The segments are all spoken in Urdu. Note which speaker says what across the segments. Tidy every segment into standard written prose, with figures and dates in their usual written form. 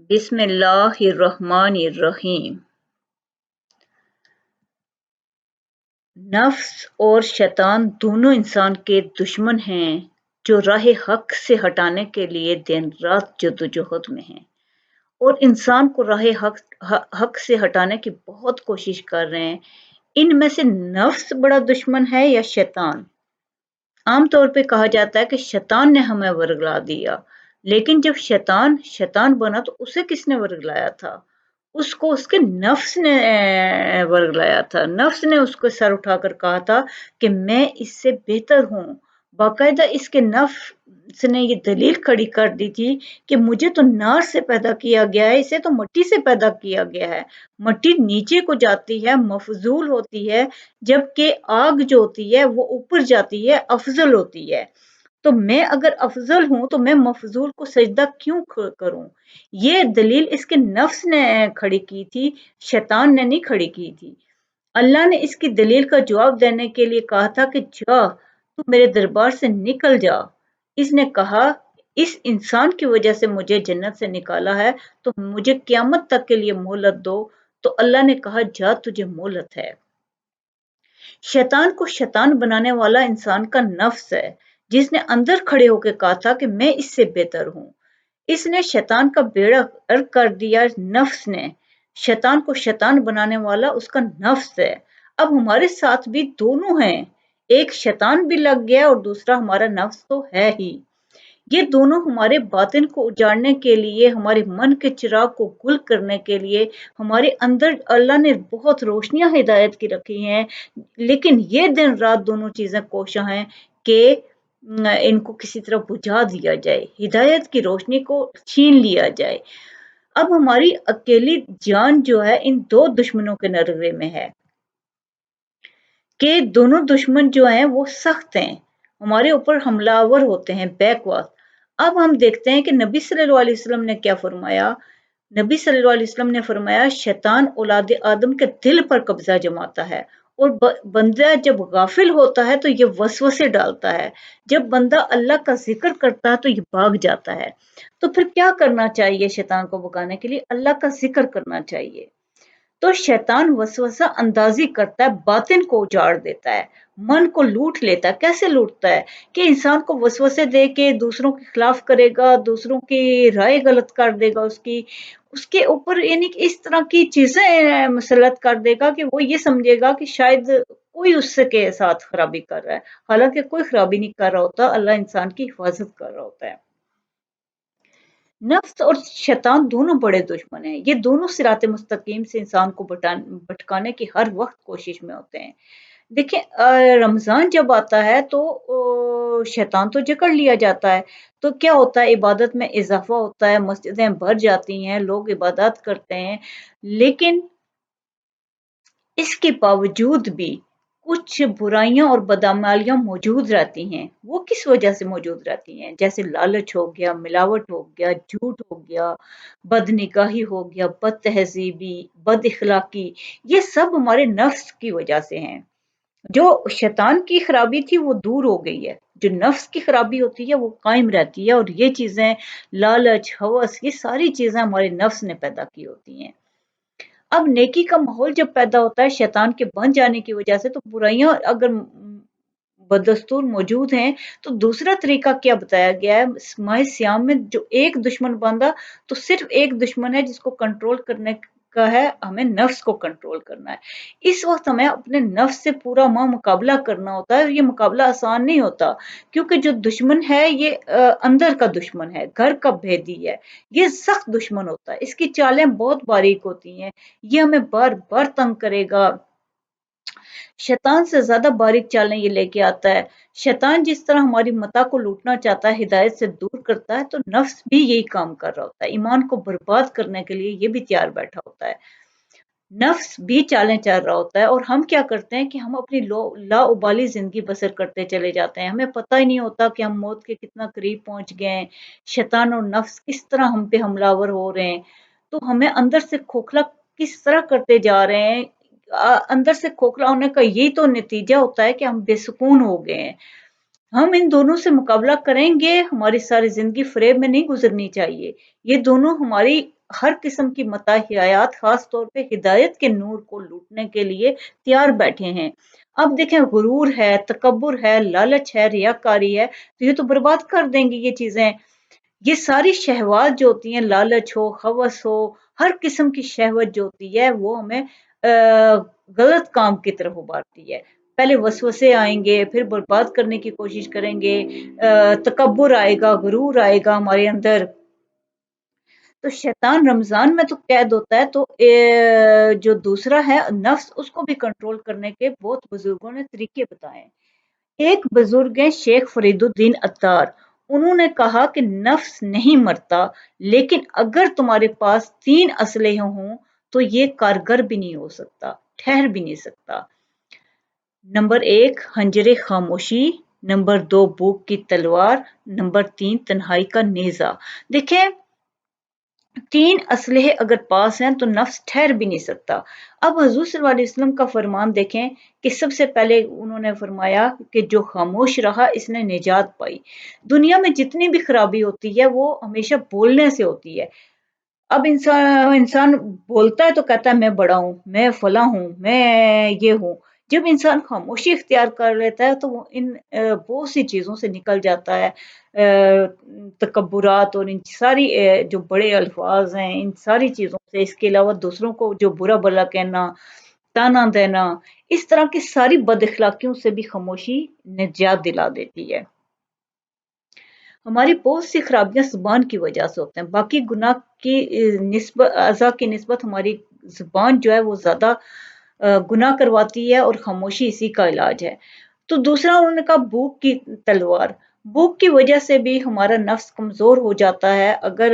Speaker 1: بسم اللہ الرحمن الرحیم۔ نفس اور شیطان دونوں انسان کے دشمن ہیں جو راہ حق سے ہٹانے کے لیے دن رات جدوجہد میں ہیں اور انسان کو راہ حق سے ہٹانے کی بہت کوشش کر رہے ہیں۔ ان میں سے نفس بڑا دشمن ہے یا شیطان؟ عام طور پہ کہا جاتا ہے کہ شیطان نے ہمیں ورگلا دیا، لیکن جب شیطان بنا تو اسے کس نے ورگلایا تھا؟ اس کو اس کے نفس نے ورگلایا تھا۔ نفس نے اس کو سر اٹھا کر کہا تھا کہ میں اس سے بہتر ہوں۔ باقاعدہ اس کے نفس نے یہ دلیل کھڑی کر دی تھی کہ مجھے تو نار سے پیدا کیا گیا ہے، اسے تو مٹی سے پیدا کیا گیا ہے۔ مٹی نیچے کو جاتی ہے، مفضول ہوتی ہے، جبکہ آگ جو ہوتی ہے وہ اوپر جاتی ہے، افضل ہوتی ہے۔ تو میں اگر افضل ہوں تو میں مفضول کو سجدہ کیوں کروں؟ یہ دلیل اس کے نفس نے کھڑی کی تھی، شیطان نے نہیں کھڑی کی تھی۔ اللہ نے اس کی دلیل کا جواب دینے کے لیے کہا تھا کہ جا تو میرے دربار سے نکل جا۔ اس نے کہا اس انسان کی وجہ سے مجھے جنت سے نکالا ہے تو مجھے قیامت تک کے لیے مہلت دو، تو اللہ نے کہا جا تجھے مہلت ہے۔ شیطان کو شیطان بنانے والا انسان کا نفس ہے، جس نے اندر کھڑے ہو کے کہا تھا کہ میں اس سے بہتر ہوں۔ اس نے شیطان کا بیڑا غرق کر دیا۔ نفس نے شیطان کو شیطان بنانے والا اس کا نفس ہے۔ اب ہمارے ساتھ بھی دونوں ہیں، ایک شیطان بھی لگ گیا اور دوسرا ہمارا نفس تو ہے ہی۔ یہ دونوں ہمارے باطن کو اجاڑنے کے لیے، ہمارے من کے چراغ کو گل کرنے کے لیے، ہمارے اندر اللہ نے بہت روشنیاں ہدایت کی رکھی ہیں، لیکن یہ دن رات دونوں چیزیں کوشاں ہیں کہ ان کو کسی طرح بجھا دیا جائے، ہدایت کی روشنی کو چھین لیا جائے۔ اب ہماری اکیلی جان جو ہے ان دو دشمنوں کے نرغے میں ہے کہ دونوں دشمن جو ہیں وہ سخت ہیں، ہمارے اوپر حملہ آور ہوتے ہیں، بیک وقت۔ اب ہم دیکھتے ہیں کہ نبی صلی اللہ علیہ وسلم نے کیا فرمایا۔ نبی صلی اللہ علیہ وسلم نے فرمایا شیطان اولاد آدم کے دل پر قبضہ جماتا ہے، اور بندہ جب غافل ہوتا ہے تو یہ وسوسے ڈالتا ہے، جب بندہ اللہ کا ذکر کرتا ہے تو یہ بھاگ جاتا ہے۔ تو پھر کیا کرنا چاہیے شیطان کو بھگانے کے لیے؟ اللہ کا ذکر کرنا چاہیے۔ تو شیطان وسوسہ اندازی کرتا ہے، باطن کو اجاڑ دیتا ہے، من کو لوٹ لیتا ہے۔ کیسے لوٹتا ہے؟ کہ انسان کو وسوسے دے کے دوسروں کے خلاف کرے گا، دوسروں کی رائے غلط کر دے گا، اس کے اوپر یعنی کہ اس طرح کی چیزیں مسلط کر دے گا کہ وہ یہ سمجھے گا کہ شاید کوئی اس کے ساتھ خرابی کر رہا ہے، حالانکہ کوئی خرابی نہیں کر رہا ہوتا، اللہ انسان کی حفاظت کر رہا ہوتا ہے۔ نفس اور شیطان دونوں بڑے دشمن ہیں، یہ دونوں صراط مستقیم سے انسان کو بھٹکانے کی ہر وقت کوشش میں ہوتے ہیں۔ دیکھیں رمضان جب آتا ہے تو شیطان تو جکڑ لیا جاتا ہے، تو کیا ہوتا ہے عبادت میں اضافہ ہوتا ہے، مسجدیں بھر جاتی ہیں، لوگ عبادات کرتے ہیں، لیکن اس کے باوجود بھی کچھ برائیاں اور بدعمالیاں موجود رہتی ہیں۔ وہ کس وجہ سے موجود رہتی ہیں؟ جیسے لالچ ہو گیا، ملاوٹ ہو گیا، جھوٹ ہو گیا، بد نگاہی ہو گیا، بد تہذیبی، بد اخلاقی، یہ سب ہمارے نفس کی وجہ سے ہیں۔ جو شیطان کی خرابی تھی وہ دور ہو گئی ہے، جو نفس کی خرابی ہوتی ہے وہ قائم رہتی ہے، اور یہ چیزیں لالچ، ہوس، یہ ساری چیزیں ہمارے نفس نے پیدا کی ہوتی ہیں۔ اب نیکی کا ماحول جب پیدا ہوتا ہے شیطان کے بن جانے کی وجہ سے، تو برائیاں اگر بدستور موجود ہیں تو دوسرا طریقہ کیا بتایا گیا ہے ماہ سیام میں؟ جو ایک دشمن بندہ تو صرف ایک دشمن ہے جس کو کنٹرول کرنے کا ہے، ہمیں نفس کو کنٹرول کرنا ہے۔ اس وقت ہمیں اپنے نفس سے پورا مقابلہ کرنا ہوتا ہے، اور یہ مقابلہ آسان نہیں ہوتا، کیونکہ جو دشمن ہے یہ اندر کا دشمن ہے، گھر کا بھیدی ہے، یہ سخت دشمن ہوتا ہے، اس کی چالیں بہت باریک ہوتی ہیں، یہ ہمیں بار بار تنگ کرے گا۔ شیطان سے زیادہ باریک چالیں یہ لے کے آتا ہے۔ شیطان جس طرح ہماری متاع کو لوٹنا چاہتا ہے، ہدایت سے دور کرتا ہے، تو نفس بھی یہی کام کر رہا ہوتا ہے، ایمان کو برباد کرنے کے لیے یہ بھی تیار بیٹھا ہوتا ہے، نفس بھی چالیں چل رہا ہوتا ہے۔ اور ہم کیا کرتے ہیں کہ ہم اپنی لاابالی زندگی بسر کرتے چلے جاتے ہیں، ہمیں پتہ ہی نہیں ہوتا کہ ہم موت کے کتنا قریب پہنچ گئے ہیں، شیطان اور نفس کس طرح ہم پہ حملہ آور ہو رہے ہیں، تو ہمیں اندر سے کھوکھلا کس طرح کرتے جا رہے ہیں۔ اندر سے کھوکھلا ہونے کا یہی تو نتیجہ ہوتا ہے کہ ہم بے سکون ہو گئے ہیں۔ ہم ان دونوں سے مقابلہ کریں گے، ہماری ساری زندگی فریب میں نہیں گزرنی چاہیے، یہ دونوں ہماری ہر قسم کی متاحیات خاص طور پہ ہدایت کے نور کو لوٹنے کے لیے تیار بیٹھے ہیں۔ اب دیکھیں غرور ہے، تکبر ہے، لالچ ہے، ریاکاری ہے، تو یہ تو برباد کر دیں گی یہ چیزیں۔ یہ ساری شہوات جو ہوتی ہیں، لالچ ہو، ہوس ہو، ہر قسم کی شہوت جو ہوتی ہے وہ ہمیں غلط کام کی طرف ابھارتی ہے۔ پہلے وسوسے آئیں گے، پھر برباد کرنے کی کوشش کریں گے، تکبر آئے گا، غرور آئے گا ہمارے اندر۔ تو شیطان رمضان میں تو قید ہوتا ہے، تو جو دوسرا ہے نفس، اس کو بھی کنٹرول کرنے کے بہت بزرگوں نے طریقے بتائے ہیں۔ ایک بزرگ ہیں شیخ فرید الدین عطار، انہوں نے کہا کہ نفس نہیں مرتا، لیکن اگر تمہارے پاس 3 اسلحے ہوں تو یہ کارگر بھی نہیں ہو سکتا، ٹھہر بھی نہیں سکتا۔ نمبر 1 خنجر خاموشی، نمبر 2 بھوک کی تلوار، نمبر 3 تنہائی کا نیزہ۔ دیکھیں 3 اسلحے اگر پاس ہیں تو نفس ٹھہر بھی نہیں سکتا۔ اب حضور صلی اللہ علیہ وسلم کا فرمان دیکھیں کہ سب سے پہلے انہوں نے فرمایا کہ جو خاموش رہا اس نے نجات پائی۔ دنیا میں جتنی بھی خرابی ہوتی ہے وہ ہمیشہ بولنے سے ہوتی ہے۔ اب انسان بولتا ہے تو کہتا ہے میں بڑا ہوں، میں فلاں ہوں، میں یہ ہوں۔ جب انسان خاموشی اختیار کر لیتا ہے تو وہ ان بہت سی چیزوں سے نکل جاتا ہے، تکبرات اور ان ساری جو بڑے الفاظ ہیں ان ساری چیزوں سے، اس کے علاوہ دوسروں کو جو برا بھلا کہنا، تانا دینا، اس طرح کی ساری بد اخلاقیوں سے بھی خاموشی نجات دلا دیتی ہے۔ ہماری بہت سی خرابیاں زبان کی وجہ سے ہوتے ہیں، باقی گناہ کی نسبت، اعضاء کی نسبت ہماری زبان جو ہے وہ زیادہ گناہ کرواتی ہے، اور خاموشی اسی کا علاج ہے۔ تو دوسرا انہوں نے کہا بھوک کی تلوار، بھوک کی وجہ سے بھی ہمارا نفس کمزور ہو جاتا ہے۔ اگر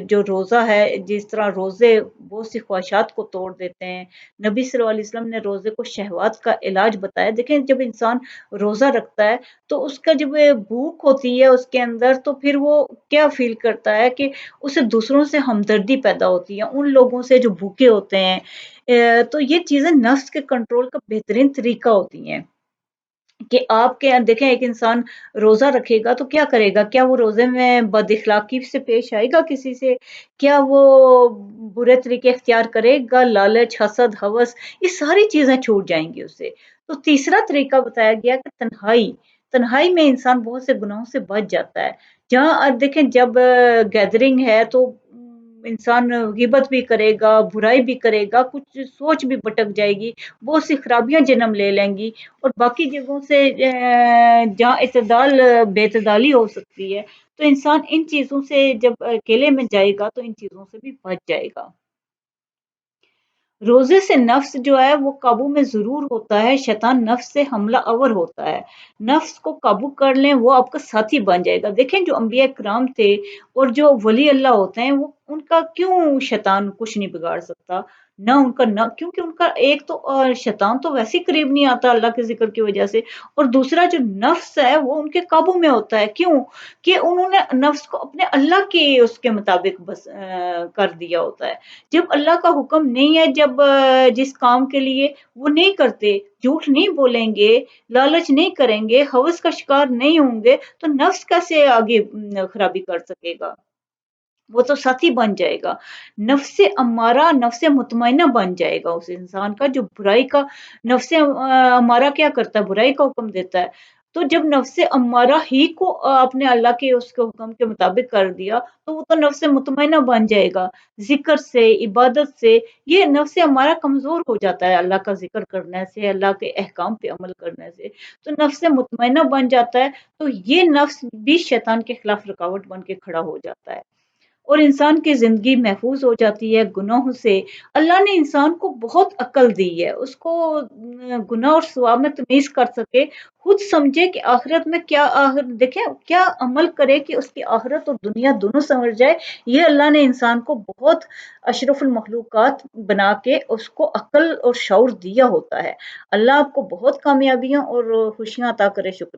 Speaker 1: جو روزہ ہے، جس طرح روزے بہت سی خواہشات کو توڑ دیتے ہیں، نبی صلی اللہ علیہ وسلم نے روزے کو شہوات کا علاج بتایا۔ دیکھیں جب انسان روزہ رکھتا ہے تو اس کا جب بھوک ہوتی ہے اس کے اندر، تو پھر وہ کیا فیل کرتا ہے کہ اسے دوسروں سے ہمدردی پیدا ہوتی ہے، ان لوگوں سے جو بھوکے ہوتے ہیں۔ تو یہ چیزیں نفس کے کنٹرول کا بہترین طریقہ ہوتی ہیں کہ آپ کے دیکھیں ایک انسان روزہ رکھے گا تو کیا کرے گا؟ کیا وہ روزے میں بد اخلاقی سے پیش آئے گا کسی سے؟ کیا وہ برے طریقے اختیار کرے گا؟ لالچ، حسد، ہوس، یہ ساری چیزیں چھوٹ جائیں گی اس سے۔ تو تیسرا طریقہ بتایا گیا کہ تنہائی، تنہائی میں انسان بہت سے گناہوں سے بچ جاتا ہے۔ جہاں دیکھیں جب گیدرنگ ہے تو انسان غیبت بھی کرے گا، برائی بھی کرے گا، کچھ سوچ بھی بھٹک جائے گی، بہت سی خرابیاں جنم لے لیں گی، اور باقی جگہوں سے جہاں اعتدال بے اعتدالی ہو سکتی ہے، تو انسان ان چیزوں سے جب اکیلے میں جائے گا تو ان چیزوں سے بھی بچ جائے گا۔ روزے سے نفس جو ہے وہ قابو میں ضرور ہوتا ہے، شیطان نفس سے حملہ آور ہوتا ہے۔ نفس کو قابو کر لیں وہ آپ کا ساتھی بن جائے گا۔ دیکھیں جو انبیاء کرام تھے اور جو ولی اللہ ہوتے ہیں، وہ ان کا کیوں شیطان کچھ نہیں بگاڑ سکتا؟ نہ ان کا، نہ کیونکہ ان کا ایک تو شیطان تو ویسے ہی قریب نہیں آتا اللہ کے ذکر کی وجہ سے، اور دوسرا جو نفس ہے وہ ان کے قابو میں ہوتا ہے۔ کیوں؟ کہ انہوں نے نفس کو اپنے اللہ کی اس کے مطابق بس کر دیا ہوتا ہے۔ جب اللہ کا حکم نہیں ہے، جب جس کام کے لیے وہ نہیں کرتے، جھوٹ نہیں بولیں گے، لالچ نہیں کریں گے، ہوس کا شکار نہیں ہوں گے، تو نفس کیسے آگے خرابی کر سکے گا؟ وہ تو ساتھی بن جائے گا۔ نفس امارہ نفس مطمئنہ بن جائے گا اس انسان کا، جو برائی کا نفس امارہ کیا کرتا ہے؟ برائی کا حکم دیتا ہے۔ تو جب نفس امارہ ہی کو اپنے اللہ کے اس کے حکم کے مطابق کر دیا تو وہ تو نفس مطمئنہ بن جائے گا۔ ذکر سے، عبادت سے یہ نفس امارہ کمزور ہو جاتا ہے، اللہ کا ذکر کرنے سے، اللہ کے احکام پہ عمل کرنے سے، تو نفس مطمئنہ بن جاتا ہے۔ تو یہ نفس بھی شیطان کے خلاف رکاوٹ بن کے کھڑا ہو جاتا ہے، اور انسان کی زندگی محفوظ ہو جاتی ہے گناہوں سے۔ اللہ نے انسان کو بہت عقل دی ہے، اس کو گناہ اور ثواب میں تمیز کر سکے، خود سمجھے کہ آخرت میں کیا، دیکھیں کیا عمل کرے کہ اس کی آخرت اور دنیا دونوں سنور جائے۔ یہ اللہ نے انسان کو بہت اشرف المخلوقات بنا کے اس کو عقل اور شعور دیا ہوتا ہے۔ اللہ آپ کو بہت کامیابیاں اور خوشیاں عطا کرے۔ شکریہ۔